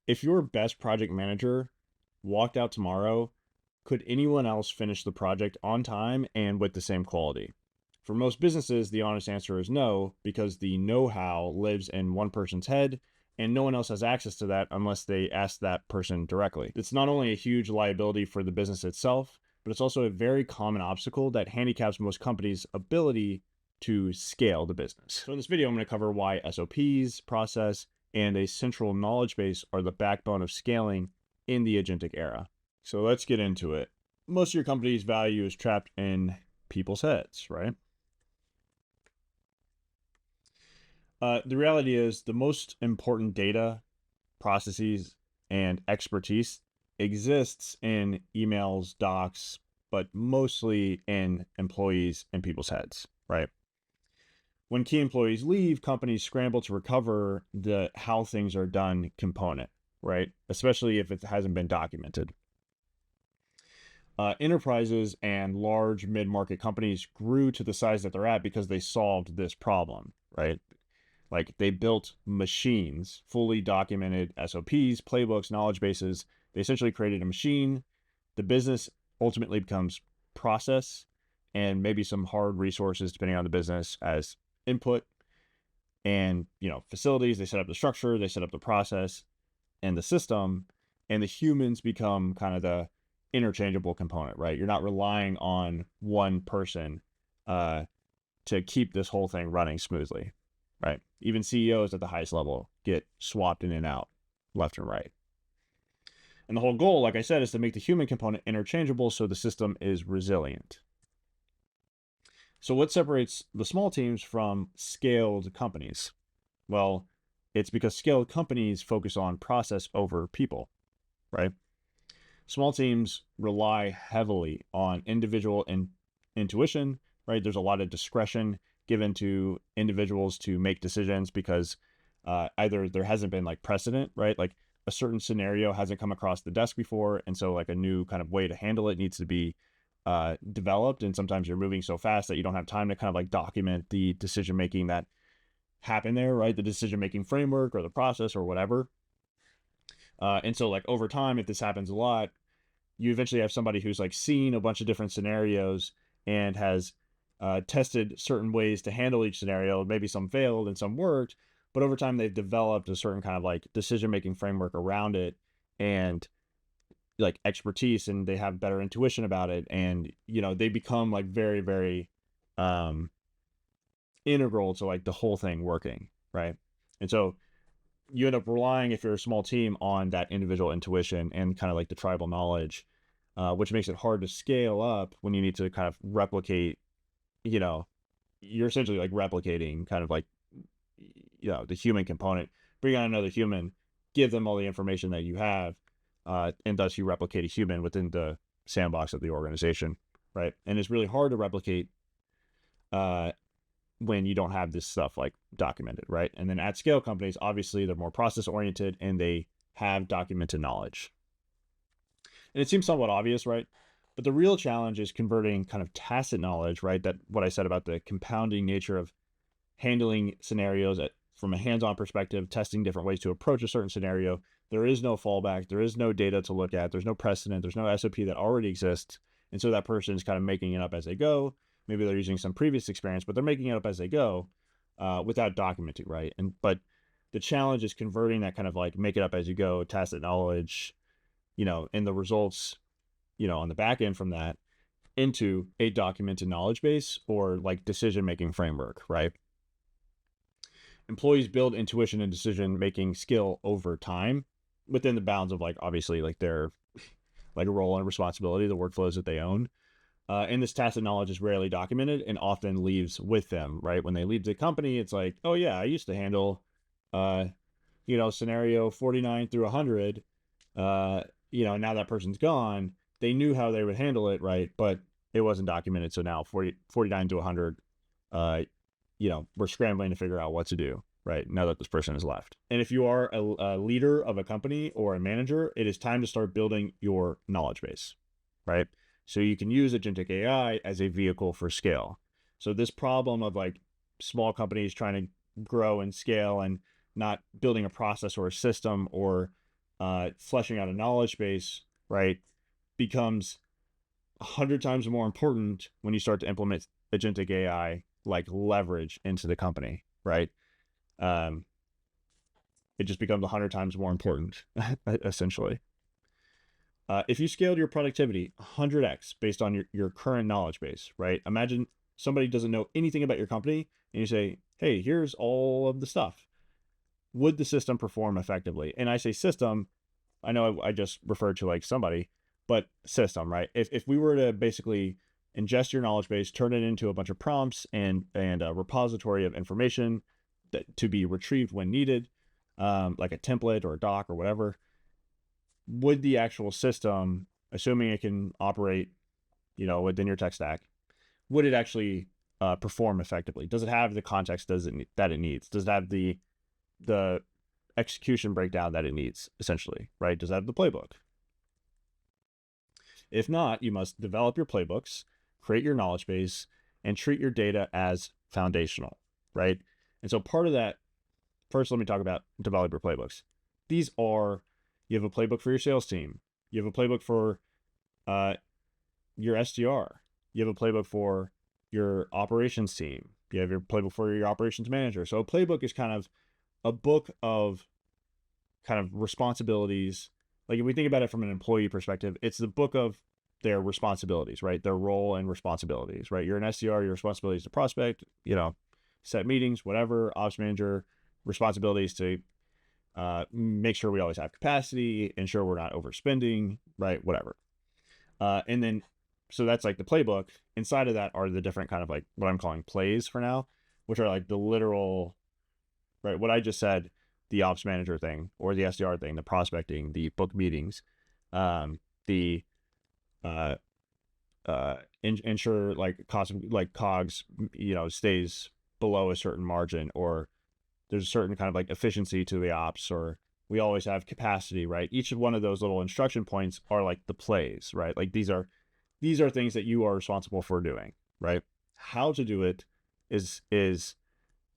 If your best project manager walked out tomorrow, could anyone else finish the project on time and with the same quality? For most businesses, the honest answer is no, because the know-how lives in one person's head and no one else has access to that unless they ask that person directly. It's not only a huge liability for the business itself, but it's also a very common obstacle that handicaps most companies' ability to scale the business. So in this video, I'm going to cover why SOPs, process, and a central knowledge base are the backbone of scaling in the agentic era. So let's get into it. Most of your company's value is trapped in people's heads, right? The reality is the most important data, processes, and expertise exists in emails, docs, but mostly in employees and people's heads, right? When key employees leave, companies scramble to recover the how things are done component, right? Especially if it hasn't been documented. Enterprises and large mid-market companies grew to the size that they're at because they solved this problem, right? Like they built machines, fully documented SOPs, playbooks, knowledge bases. They essentially created a machine. The business ultimately becomes process and maybe some hard resources depending on the business as input. And, facilities, they set up the structure, they set up the process and the system, and the humans become kind of the interchangeable component, right? You're not relying on one person to keep this whole thing running smoothly. Right. Even CEOs at the highest level get swapped in and out left and right. And the whole goal, like I said, is to make the human component interchangeable so the system is resilient. So what separates the small teams from scaled companies? Well, it's because scaled companies focus on process over people, right? Small teams rely heavily on individual intuition, right? There's a lot of discretion given to individuals to make decisions because either there hasn't been like precedent, right? Like a certain scenario hasn't come across the desk before. And so like a new kind of way to handle it needs to be developed. And sometimes you're moving so fast that you don't have time to kind of like document the decision-making that happened there, right? The decision-making framework or the process or whatever. And so like over time, if this happens a lot, you eventually have somebody who's like seen a bunch of different scenarios and has tested certain ways to handle each scenario. Maybe some failed and some worked, but over time they've developed a certain kind of like decision-making framework around it and like expertise, and they have better intuition about it. And, they become like very, very integral to like the whole thing working. Right. And so you end up relying, if you're a small team, on that individual intuition and kind of like the tribal knowledge, which makes it hard to scale up when you need to kind of replicate, you're essentially like replicating kind of like, the human component, bring on another human, give them all the information that you have, and thus you replicate a human within the sandbox of the organization, right? And it's really hard to replicate when you don't have this stuff like documented, right? And then at scale companies, obviously they're more process oriented and they have documented knowledge. And it seems somewhat obvious, right? But the real challenge is converting kind of tacit knowledge, right? That what I said about the compounding nature of handling scenarios from a hands-on perspective, testing different ways to approach a certain scenario. There is no fallback. There is no data to look at. There's no precedent. There's no SOP that already exists. And so that person is kind of making it up as they go. Maybe they're using some previous experience, but they're making it up as they go without documenting, right? But the challenge is converting that kind of like make it up as you go, tacit knowledge, and the results, on the back end from that into a documented knowledge base or like decision-making framework, right? Employees build intuition and decision-making skill over time within the bounds of like, obviously like their like role and responsibility, the workflows that they own. And this tacit knowledge is rarely documented and often leaves with them, right? When they leave the company, it's like, oh yeah, I used to handle, scenario 49 through 100. Now that person's gone, they knew how they would handle it, right? But it wasn't documented. So now 49 to 100, we're scrambling to figure out what to do, right? Now that this person has left. And if you are a leader of a company or a manager, it is time to start building your knowledge base, right? So you can use Agentic AI as a vehicle for scale. So this problem of like small companies trying to grow and scale and not building a process or a system or fleshing out a knowledge base, right, becomes 100 times more important when you start to implement agentic AI like leverage into the company, right? Um, it just becomes 100 times more important, essentially. If you scaled your productivity 100x based on your current knowledge base, right? Imagine somebody doesn't know anything about your company and you say, hey, here's all of the stuff. Would the system perform effectively? And I say system, I know I just referred to like somebody, but system, right? If we were to basically ingest your knowledge base, turn it into a bunch of prompts and a repository of information that to be retrieved when needed, like a template or a doc or whatever, would the actual system, assuming it can operate, within your tech stack, would it actually perform effectively? Does it have the context that it needs? Does it have the execution breakdown that it needs, essentially, right? Does it have the playbook? If not, you must develop your playbooks, create your knowledge base, and treat your data as foundational, right? And so part of that, first, let me talk about developer playbooks. These are, you have a playbook for your sales team. You have a playbook for your SDR. You have a playbook for your operations team. You have your playbook for your operations manager. So a playbook is kind of a book of kind of responsibilities. Like if we think about it from an employee perspective, it's the book of their responsibilities, right? Their role and responsibilities, right? You're an SDR, your responsibility is to prospect, set meetings, whatever. Ops manager, responsibilities to make sure we always have capacity, ensure we're not overspending, right? Whatever. And then, so that's like the playbook. Inside of that are the different kind of like what I'm calling plays for now, which are like the literal, right? What I just said, the ops manager thing or the SDR thing, the prospecting, the book meetings, the ensure like cost like COGS, stays below a certain margin, or there's a certain kind of like efficiency to the ops, or we always have capacity, right? Each of one of those little instruction points are like the plays, right? Like these are things that you are responsible for doing, right? How to do it is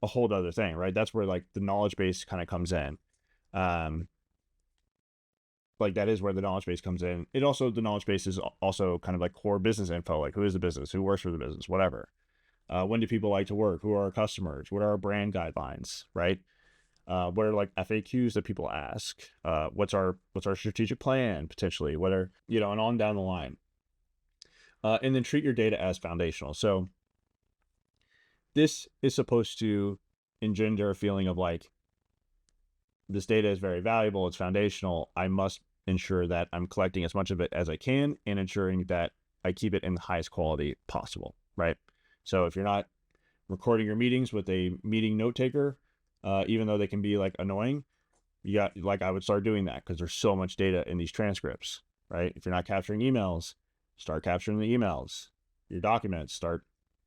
a whole other thing, right? That's where like the knowledge base kind of comes in. Like that is where the knowledge base comes in. The knowledge base is also kind of like core business info, like who is the business, who works for the business, whatever. When do people like to work? Who are our customers? What are our brand guidelines, right? What are like FAQs that people ask? What's our strategic plan potentially? What are, and on down the line. And then treat your data as foundational. So this is supposed to engender a feeling of like, this data is very valuable, it's foundational. I must ensure that I'm collecting as much of it as I can and ensuring that I keep it in the highest quality possible, right? So if you're not recording your meetings with a meeting note taker, even though they can be like annoying, I would start doing that because there's so much data in these transcripts, right? If you're not capturing emails, start capturing the emails. Your documents, start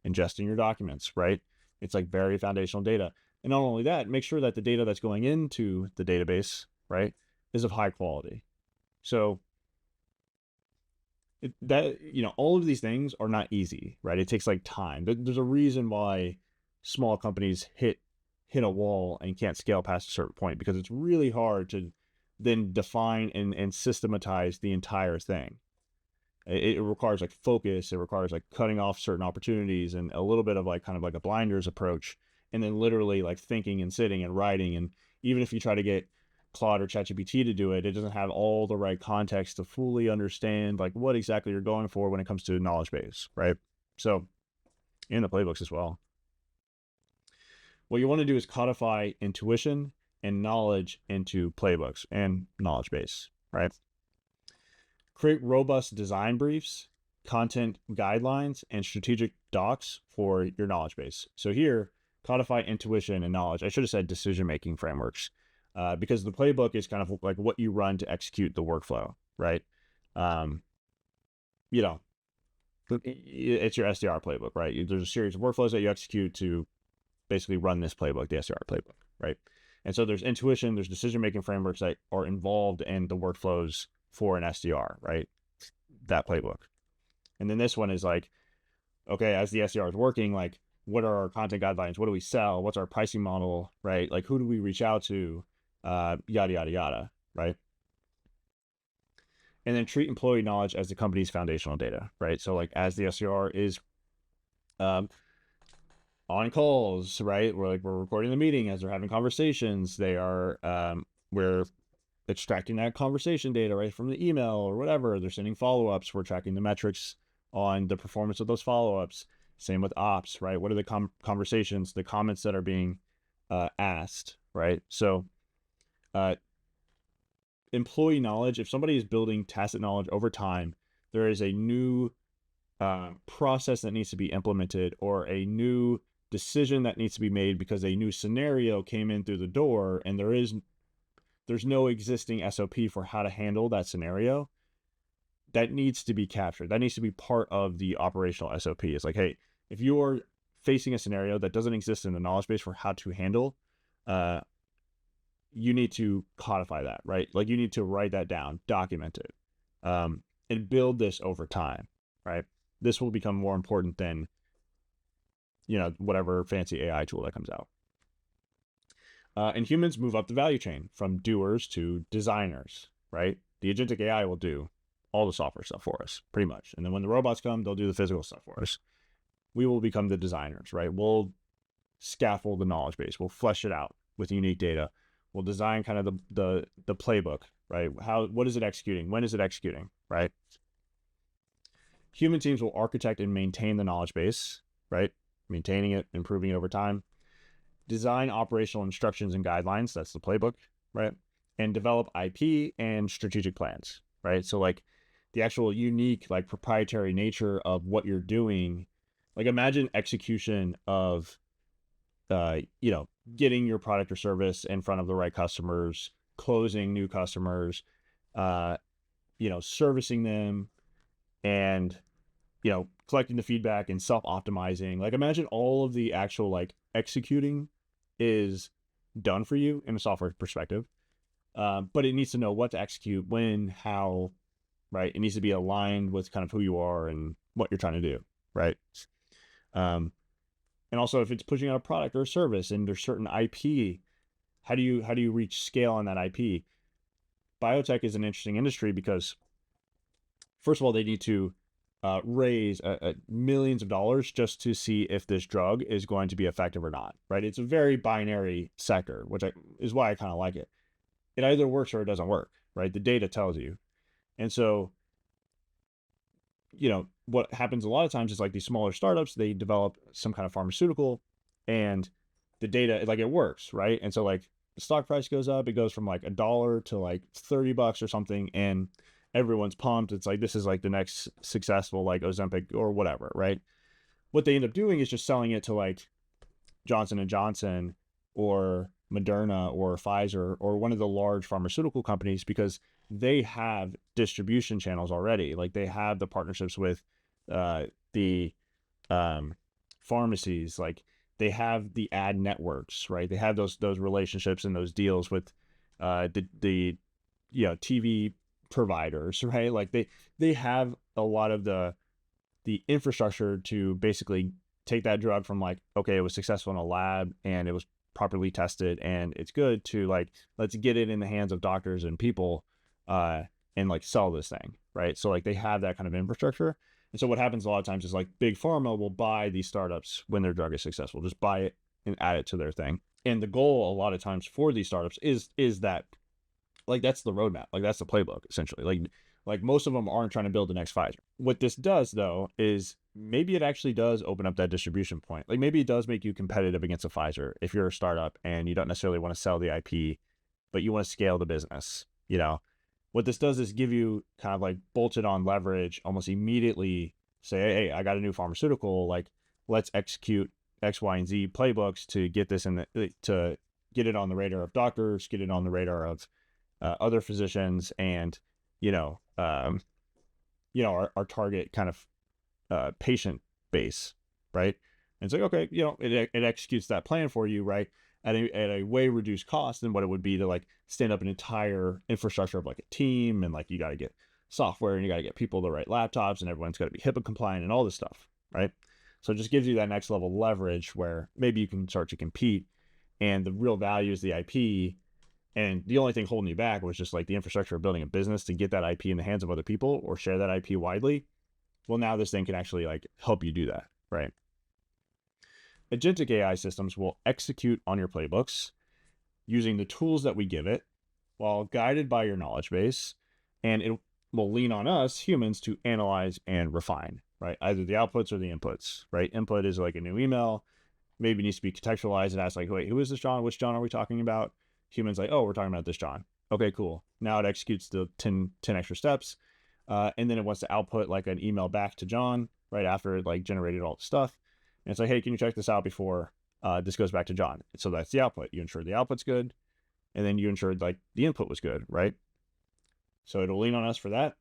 ingesting your documents, right? It's like very foundational data. And not only that, make sure that the data that's going into the database, right, is of high quality. So all of these things are not easy, right? It takes like time. There's a reason why small companies hit a wall and can't scale past a certain point, because it's really hard to then define and systematize the entire thing. It requires like focus. It requires like cutting off certain opportunities and a little bit of like kind of like a blinders approach, and then literally like thinking and sitting and writing. And even if you try to get Claude or ChatGPT to do it, it doesn't have all the right context to fully understand like what exactly you're going for when it comes to knowledge base, right? So in the playbooks as well. What you want to do is codify intuition and knowledge into playbooks and knowledge base, right? Create robust design briefs, content guidelines, and strategic docs for your knowledge base. So here, codify intuition and knowledge. I should have said decision-making frameworks, because the playbook is kind of like what you run to execute the workflow, right? It's your SDR playbook, right? There's a series of workflows that you execute to basically run this playbook, the SDR playbook, right? And so there's intuition, there's decision-making frameworks that are involved in the workflows for an SDR, right? That playbook. And then this one is like, okay, as the SDR is working, like, what are our content guidelines? What do we sell? What's our pricing model, right? Like, who do we reach out to? Yada, yada, yada, right? and then treat employee knowledge as the company's foundational data, right? So like as the SDR is um, on calls, right? We're recording the meeting as they're having conversations. We're extracting that conversation data right from the email or whatever. They're sending follow-ups. We're tracking the metrics on the performance of those follow-ups. Same with ops, right? What are the conversations, the comments that are being asked, right? So employee knowledge, if somebody is building tacit knowledge over time, there is a new process that needs to be implemented or a new decision that needs to be made because a new scenario came in through the door and there's no existing SOP for how to handle that scenario. That needs to be captured. That needs to be part of the operational SOP. It's like, hey, if you're facing a scenario that doesn't exist in the knowledge base for how to handle, you need to codify that, right? Like you need to write that down, document it, and build this over time, right? This will become more important than, whatever fancy AI tool that comes out. And humans move up the value chain from doers to designers, right? The agentic AI will do all the software stuff for us, pretty much. And then when the robots come, they'll do the physical stuff for us. We will become the designers, right? We'll scaffold the knowledge base. We'll flesh it out with unique data. We'll design kind of the playbook, right? What is it executing? When is it executing, right? Human teams will architect and maintain the knowledge base, right? Maintaining it, improving it over time. Design operational instructions and guidelines. That's the playbook, right? And develop IP and strategic plans, right? So like the actual unique, like proprietary nature of what you're doing, like imagine execution of, getting your product or service in front of the right customers, closing new customers, servicing them, and collecting the feedback and self-optimizing. Like imagine all of the actual like executing is done for you in a software perspective, but it needs to know what to execute, when, how, right? It needs to be aligned with kind of who you are and what you're trying to do, right? And also if it's pushing out a product or a service and there's certain IP, how do you reach scale on that IP? Biotech is an interesting industry because first of all, they need to raise millions of dollars just to see if this drug is going to be effective or not, right? It's a very binary sector, which is why I kind of like it. It either works or it doesn't work, right? The data tells you. And so, what happens a lot of times is like these smaller startups, they develop some kind of pharmaceutical and the data, like it works, right? And so like the stock price goes up, it goes from like $1 to like $30 or something, and everyone's pumped. It's like, this is like the next successful like Ozempic or whatever, right? What they end up doing is just selling it to like Johnson and Johnson or Moderna or Pfizer or one of the large pharmaceutical companies because they have distribution channels already. Like they have the partnerships with the pharmacies, like they have the ad networks, right? They have those relationships and those deals with the TV providers, right? Like they have a lot of the infrastructure to basically take that drug from like, okay, it was successful in a lab and it was properly tested and it's good, to like, let's get it in the hands of doctors and people and like sell this thing, right? So like they have that kind of infrastructure. And so what happens a lot of times is like big pharma will buy these startups when their drug is successful, just buy it and add it to their thing. And the goal a lot of times for these startups is that, like, that's the roadmap, like that's the playbook essentially. Like most of them aren't trying to build the next Pfizer. What this does though is maybe it actually does open up that distribution point. Like maybe it does make you competitive against a Pfizer if you're a startup and you don't necessarily want to sell the IP, but you want to scale the business. What this does is give you kind of like bolted on leverage almost immediately. Say, hey, I got a new pharmaceutical, like let's execute X, Y, and Z playbooks to get this to get it on the radar of doctors, get it on the radar of other physicians, and our target kind of patient base, right? And it's like, okay, it executes that plan for you, right? At a way reduced cost than what it would be to like stand up an entire infrastructure of like a team, and like you got to get software and you got to get people the right laptops and everyone's got to be HIPAA compliant and all this stuff, right? So it just gives you that next level leverage where maybe you can start to compete, and the real value is the IP, And the only thing holding you back was just like the infrastructure of building a business to get that IP in the hands of other people or share that IP widely. Well, now this thing can actually like help you do that, right? Agentic AI systems will execute on your playbooks using the tools that we give it while guided by your knowledge base, and it will lean on us humans to analyze and refine, right? Either the outputs or the inputs, right? Input is like a new email, maybe needs to be contextualized and ask like, wait, who is this John? Which John are we talking about? Humans like, oh, we're talking about this John. Okay, cool. Now it executes the 10 extra steps. And then it wants to output like an email back to John right after it like generated all the stuff. And it's like, hey, can you check this out before this goes back to John? So that's the output. You ensure the output's good. And then you ensured like the input was good, right? So it'll lean on us for that.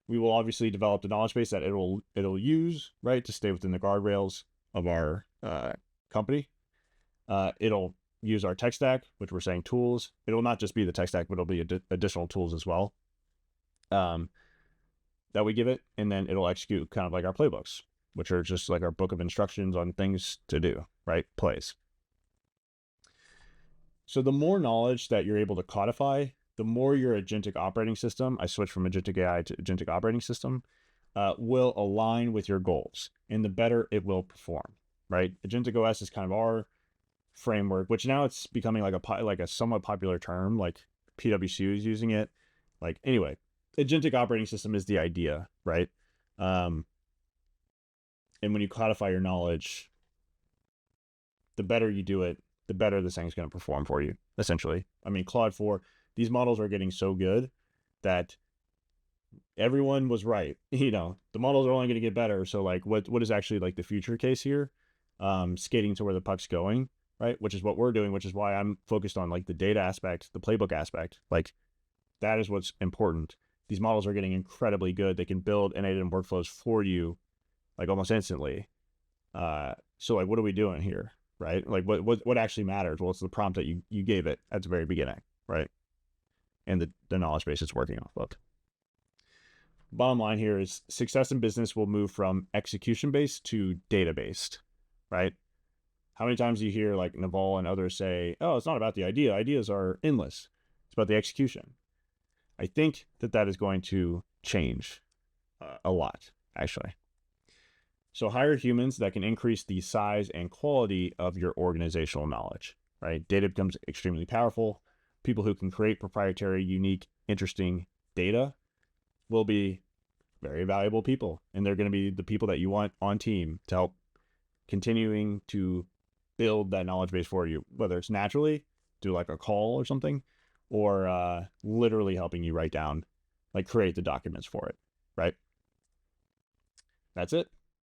We will obviously develop the knowledge base that it'll use, right, to stay within the guardrails of our company. It'll use our tech stack, which we're saying tools. It'll not just be the tech stack, but it'll be additional tools as well that we give it. And then it'll execute kind of like our playbooks, which are just like our book of instructions on things to do, right? Plays. So the more knowledge that you're able to codify, the more your agentic operating system, I switched from agentic AI to agentic operating system, will align with your goals, and the better it will perform, right? Agentic OS is kind of our framework, which now it's becoming like a somewhat popular term, like PwC is using it. Like anyway, agentic operating system is the idea, right? And when you codify your knowledge, the better you do it, the better this thing's going to perform for you, essentially. I mean, Claude 4, these models are getting so good that everyone was right. You know, the models are only going to get better. So like what is actually like the future case here? Skating to where the puck's going, right? Which is what we're doing, which is why I'm focused on like the data aspect, the playbook aspect. Like that is what's important. These models are getting incredibly good. They can build NADM workflows for you like almost instantly. So like, what are we doing here? Right? Like what actually matters? Well, it's the prompt that you gave it at the very beginning, right? And the knowledge base it's working off of. Bottom line here is success in business will move from execution based to data based, right? How many times do you hear like Naval and others say, oh, it's not about the idea. Ideas are endless. It's about the execution. I think that is going to change a lot, actually. So hire humans that can increase the size and quality of your organizational knowledge, right? Data becomes extremely powerful. People who can create proprietary, unique, interesting data will be very valuable people. And they're going to be the people that you want on team to help continuing to build that knowledge base for you, whether it's naturally do like a call or something, or literally helping you write down, like create the documents for it, right? That's it.